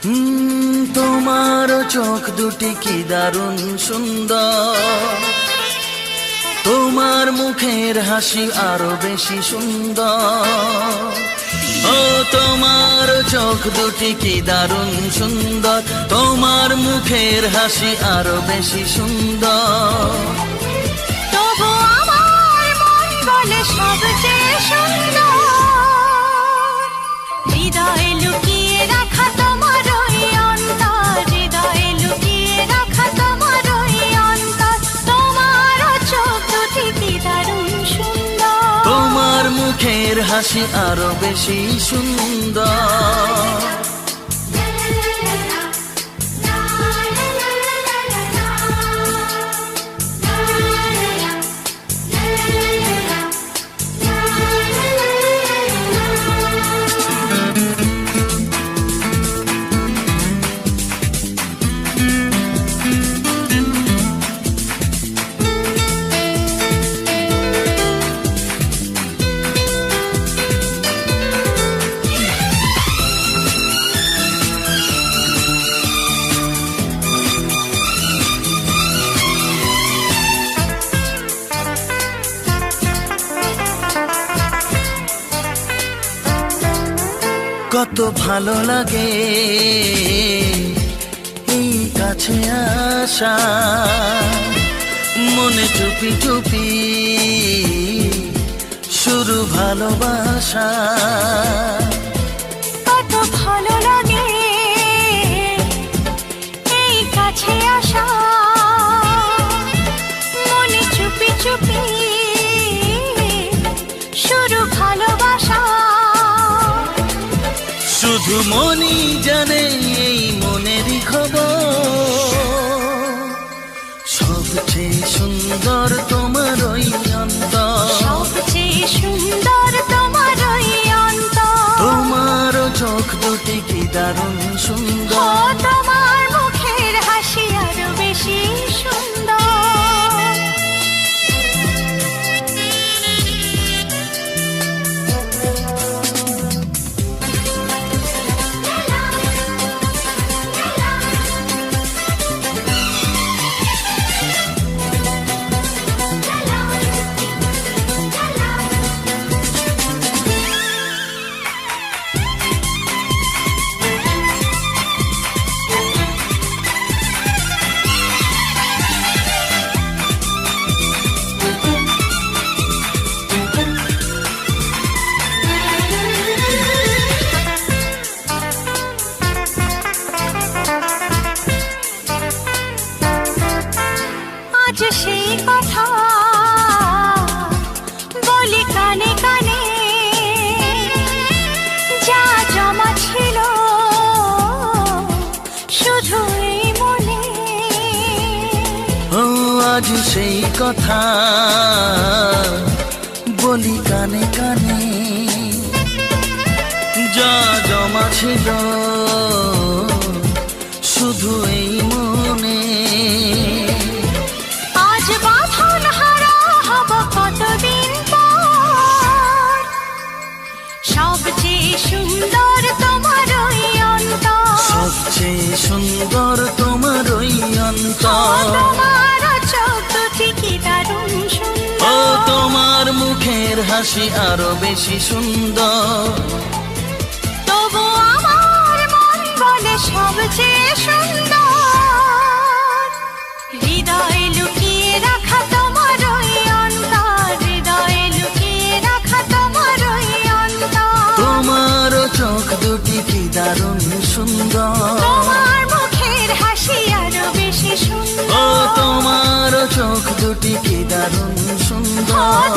তোমার চোখ দুটি কি দারুণ সুন্দর, তোমার মুখের হাসি আরো বেশি সুন্দর। ও তোমার চোখ দুটি কি দারুণ সুন্দর, তোমার মুখের হাসি আরো বেশি সুন্দর। তবু আমার মন বলে সবচেয়ে সুন্দর, হৃদয়ে লুকিয়ে রাখা তোমার ওই অন্তর, হৃদয়ে লুকিয়ে রাখা তোমার ওই অন্তর। তোমার চোখ দুটি কি দারুণ সুন্দর, তোমার মুখের হাসি আরো বেশি সুন্দর। কত ভালো লাগে এই কাছে আসা, মনে চুপি চুপি শুরু ভালোবাসা। কত ভালো লাগে এই কাছে আসা, মনে চুপি চুপি শুরু ভালোবাসা। শুধু মনই জানে এই মনেরই খবর, সবচেয়ে সুন্দর তোমার ওই অন্তর, সবচেয়ে সুন্দর তোমার ওই অন্তর। তোমার চোখ দুটি কি দারুণ ও সুন্দর, তোমার মুখের হাসি আরো বেশি সুন্দর। আজ সেই কথা বলি কানে কানে, যা জমা ছিল শুধু এই মনে। ও আজ সেই কথা বলি কানে কানে, যা জমা ছিল শুধু এই মনে। আজ বাঁধন হারা হব কতদিন পর, সবচেয়ে সুন্দর তোমার ওই অন্তর, সবচেয়ে সুন্দর তোমার ওই অন্তর। তোমার চোখ দুটি কি দারুণ সুন্দর, ও তোমার মুখের হাসি আরো বেশি সুন্দর। তবু আমার মন বলে সবচেয়ে সুন্দর, হৃদয়ে লুকিয়ে রাখা তোমার ওই অন্তর, হৃদয়ে লুকিয়ে রাখা তোমার ওই অন্তর। তোমার চোখ দুটি কি দারুণ সুন্দর, তোমার মুখের হাসি আরো বেশি ও সুন্দর, তোমার চোখ দুটি কি দারুণ ও সুন্দর।